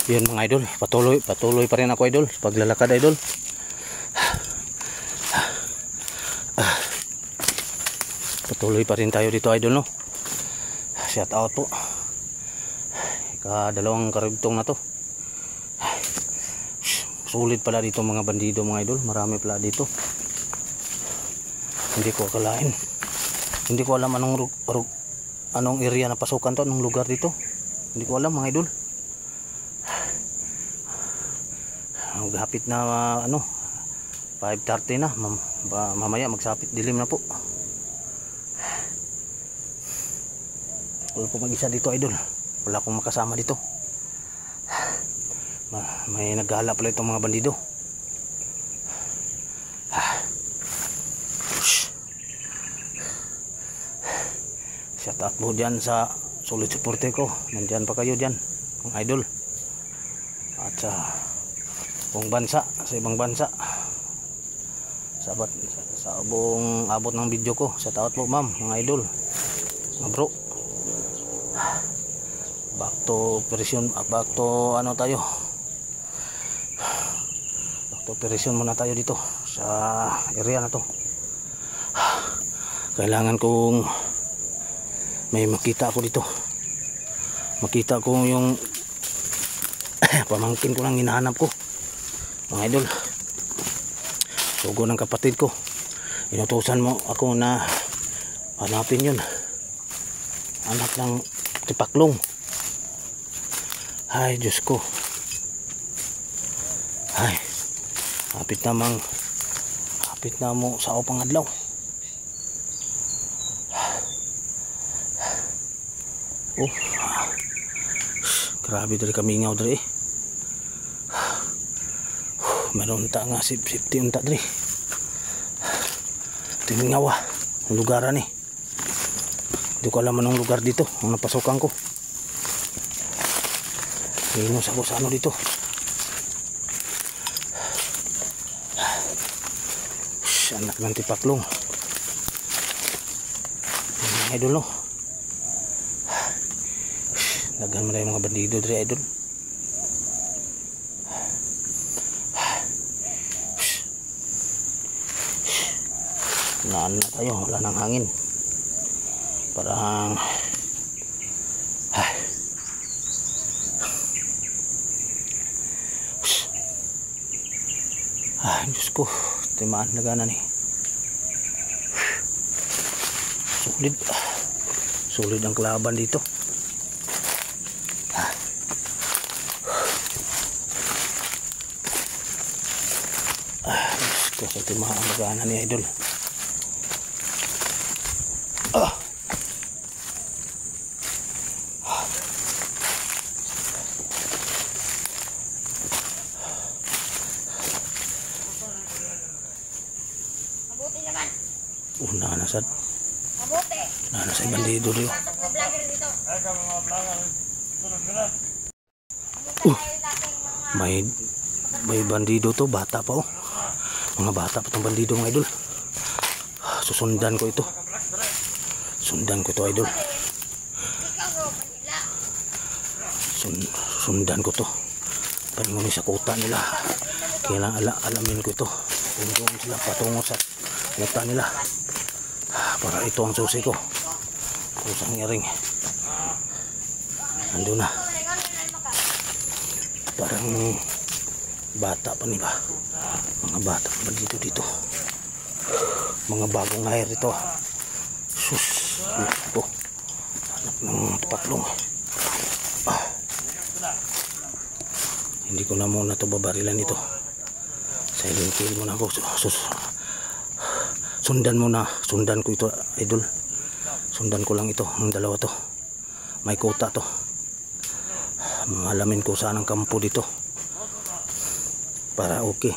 Yun mga idol, patuloy pa rin ako idol paglalakad idol. Patuloy pa rin tayo dito idol no. Shout out po. Dalawang karugtong na to. Sulit pala dito mga bandido mga idol, marami pala dito. Hindi ko akalain. Hindi ko alam anong area na pasukan to, anong lugar dito. Hindi ko alam mga idol. Maghapit na 5:30 na. Mamaya magsapit dilim na po. Wala po mag-isa dito idol. Wala akong makasama dito. May naghala pala itong mga bandido. Shout out po dyan sa solid supporter ko. Nandyan pa kayo dyan mga idol. At sa ibang bansa sa buong abot ng video ko. Shout out po ma'am mga idol, mga bro. Back to operation muna tayo dito sa area na to. Kailangan kong may makita ako dito. Makita ko yung pamangkin ko lang hinahanap ko mga idol. Sugo ng kapatid ko, inutusan mo ako na hanapin yun. Anak ng tipaklong. Ay Diyos ko. Ay, hapit na mo sa upang adlaw. Grabe dari kami ngaw dari. Meron ta nga safety unta dari. Tingawa ang lugaran ni. Hindi ko alam anong lugar dito ang napasukan ko. Minus ako sa dito. Anak ng tipaklong. Idol no. Dagan mo na yung mga bandido dre idol. Naan na tayo, wala nang hangin. Parang Diyos ko, timaan na gana ni. Sulit ang kalaban dito. Diyos ko, timaan na gana ni idol. Nanasad. Nanasad bandido rin. May bandido to, bata pa oh. Mga bata pa itong bandido mga idol. Susundan ko ito. Sundan ko ito idol. Sundan ko to. Paningunin sa kuta nila. Kailangan alamin ko ito. Kung sila patungo sa kuta nila. Para ito ang susi ko. Pusang ngiring. Ando na. Parang bata pa niba. Mga bata pa dito. Mga bagong hire ito. Sus. Ko. Anak ng tipaklong. Hindi ko na muna ito babarilan ito. Silent kill muna ako. Sundan ko ito idol. Sundan ko lang ito, ang dalawa to. May kota to. Malamin ko saan ang kampo dito. Para okay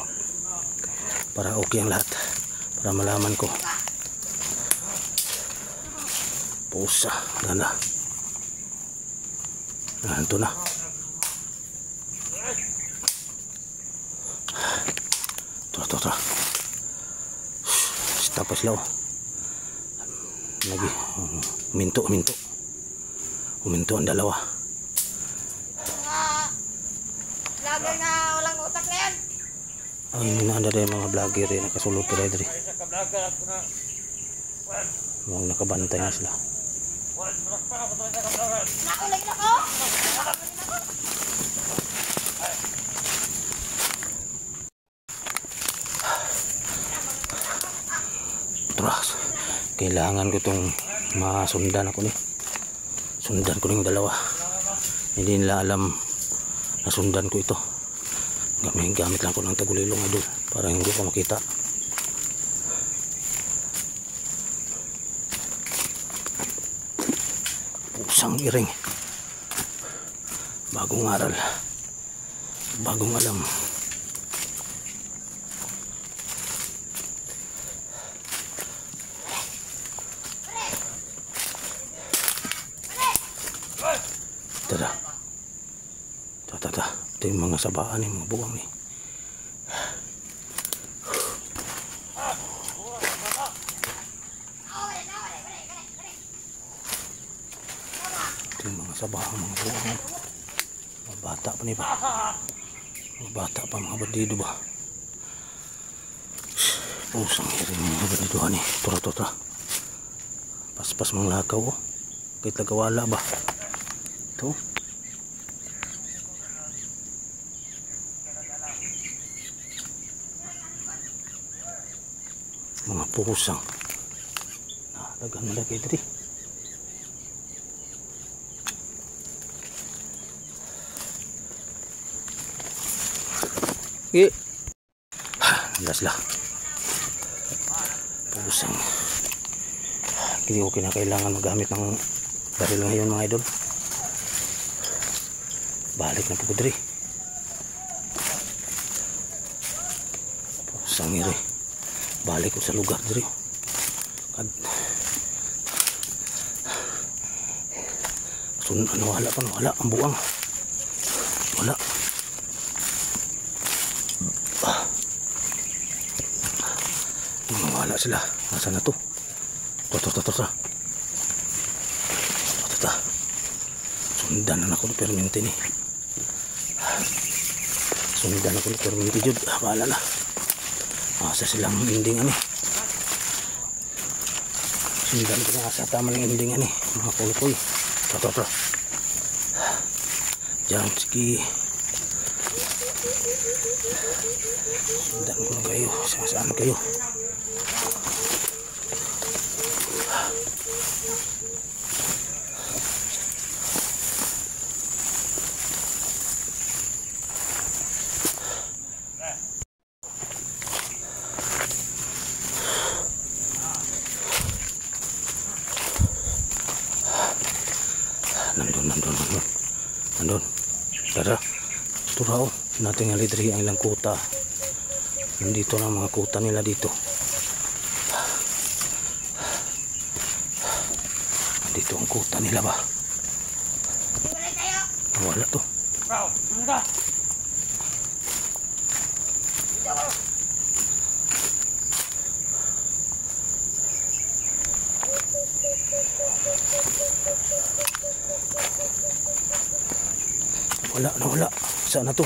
ang lahat. Para malaman ko. Pusa, ganda. Ito na. Ito. Tapos law. Lagi Huminto ang dalawa. Ang hinanda rin mga vlogger rin nakasulod pa rin. Mga nakabantay na sila. Tras, kailangan ko itong masundan ako ni. Sundan ko ng dalawa. Hindi nila alam na sundan ko ito. Gamit lang ko ng tagulilong idol para hindi ko makita. Pusang iring. Bagong aral. Bagong alam. Tada. Ito yung mga sabaan yung mga buwang ni. Ito yung mga sabaan mga buwang. Mga bata pa ni ba? Mga bata pa mga bandido ba? Pusang hirin mga bandido ni. Tura. Paspas mga lakaw oh. Kahit lagawala ba? Ito. Mga pusang dagang malaki dito. Landas lah pusang. Hindi ko kinakailangan magamit ng baril ngayon mga idol. Balik na po diri. Pusang iri. Balik ko sa lugar diri. Nawala ang buwang. Wala. Nawala sila. Nasaan na to? Ito. Sundan na ako ni permente ni. Sundan ako ni permente jud. Bahala na. Asa silang ending ani. Sundan ko na sa tama ng ending ani. Mga kulukoy. Ito. Diyan, sige. Sundan ko na kayo. Saan kayo? Nandun. Tara. Turaw. Nating alidri ang ilang kuta. Nandito na mga kuta nila dito. Nandito ang kuta nila ba? Wala to. Wala. Saan na to?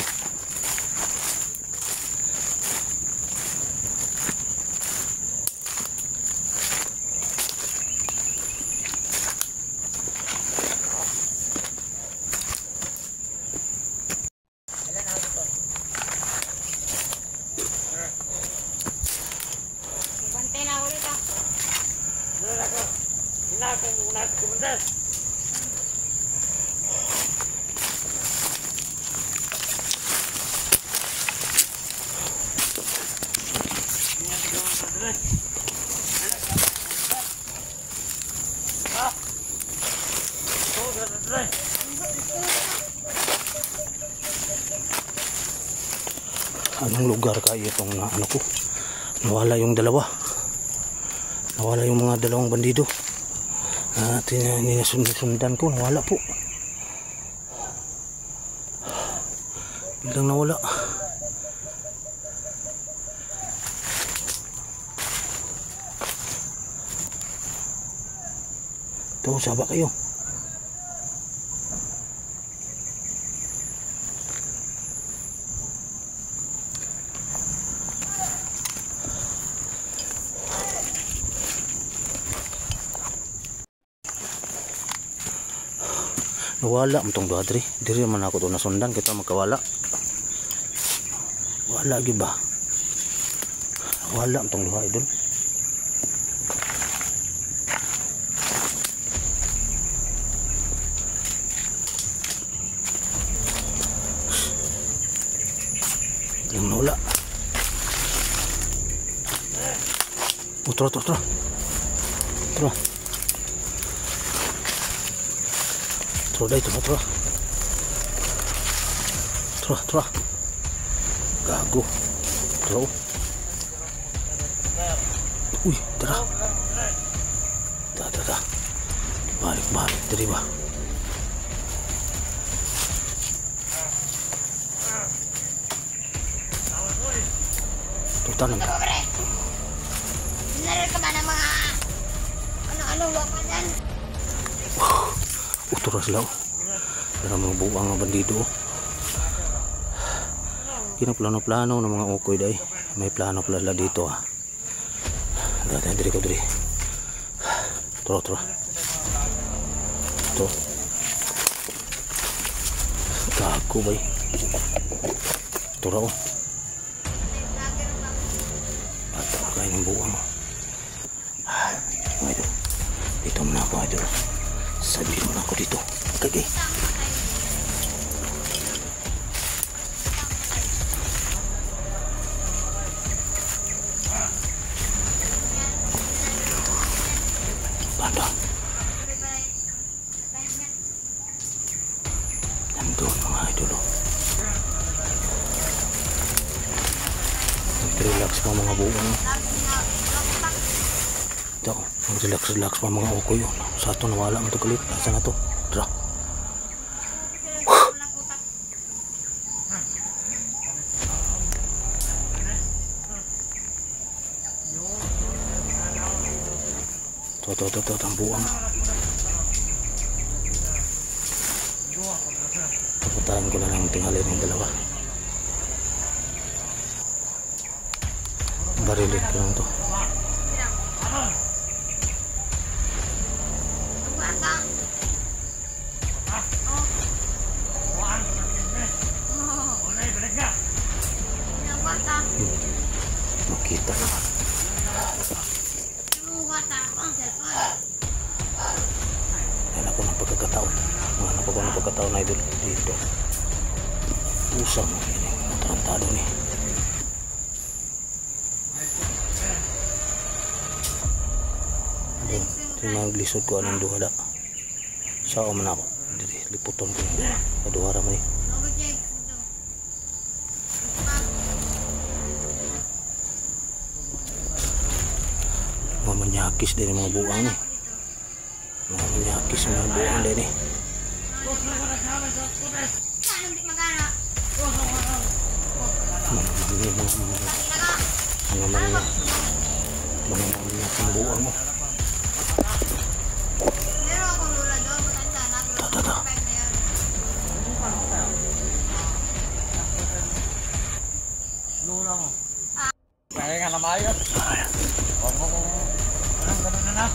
Anong lugar kaya itong ano ko? Nawala yung dalawa. Nawala yung mga dalawang bandido. Ninasundan ko, nawala po. Biglang nawala. Ito, saba kayo. Nawala mo tong duha diri. Diri man ako to nasundan kita magkawala. Wala gyud ba? Wala mo tong duha idol. Yang nawala. Tro. Tro. Gago. Tro. Uy, tara. Da. Balik dari ba. Tanam. Narir ka ba ng mga ano wapa dyan? Utura sila. Para mga buwang mga bandido. Kinaplano-plano ng mga ukoy day. May plano pala dito ha. Dali ko diri. Tro. Gago bay. Tura ko. Kain ng buwa mo. Idol. Dito muna ako, idol. Sabihin mo na ako dito. Okay. Banda. Nandun mga idol. Relax pa mga buwa mo. Ito, mag-relax pa mga ukoy yun. Sa ito nawala mo ito kalit. Nasa na ito? Tara. Ito, ang buwang. Pagpatahan ko na lang tingali ng dalawa. Barilin ko lang ito. Makita naman. Yan ako ng pagkakataon. Ano pa ko ng pagkakataon na idol dito. Usang ini matarantado ni. Naglisod ko anong duha da. Sao man ako. Dili liputon ko. Kaduhara man ni. Mamanyakis din mga buwang ni. Mamanyakis mga buwang din ni. Manyak ang buwang mo. Da. Lula mo. Kaya nga na mayot. Anong ganun na?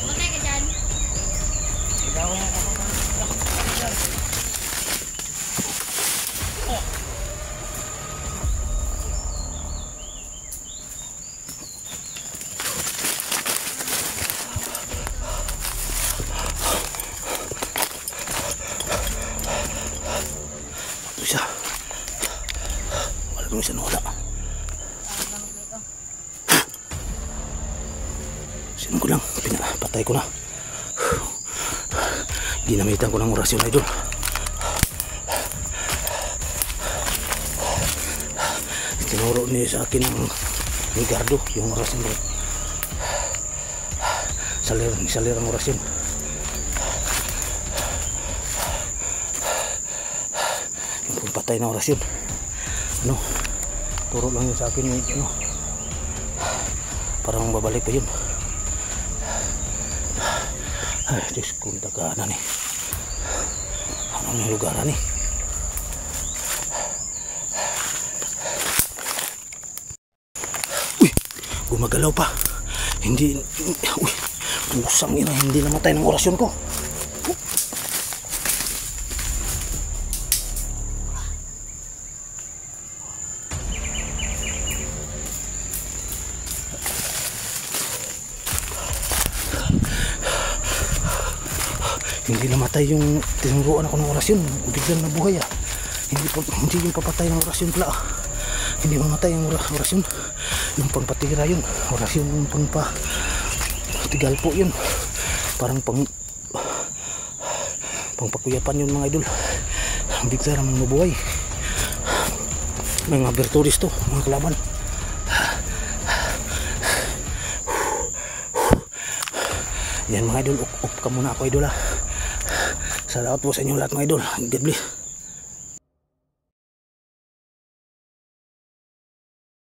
Matay ka dyan. Ikaw nga ka naman. Bisa. Wala bisa nawala. Sino ko lang, pinapatay ko na. Ginamitan ko ng orasyon idol. Tinuro niya sa akin ng Gardo yung orasyon doon. Salir ang orasyon. Yung patay na orasyon. Ano? Turo lang yun sa akin yung ano. Parang babalik pa yun. Ay, Diyos ko, daganan eh. Anong yung lugaran eh. Uy, gumagalaw pa. Hindi, uy, pusang ina, hindi namatay ng orasyon ko. Hindi namatay yung tinuruan ako ng orasyon. Biglang nabuhay ah. Hindi yung papatay ng orasyon pala ah. Hindi mamatay ang orasyon. Yung pangpatira yun. Orasyon yung pangpatigal po yun. Parang pangpakuyapan yun mga idol. Bigla naman mabuhay. Mga virtudes to, mga kalaban. Yan mga idol, up ka muna ako idol ha. Salamat po sa inyo lahat mga idol. God bless.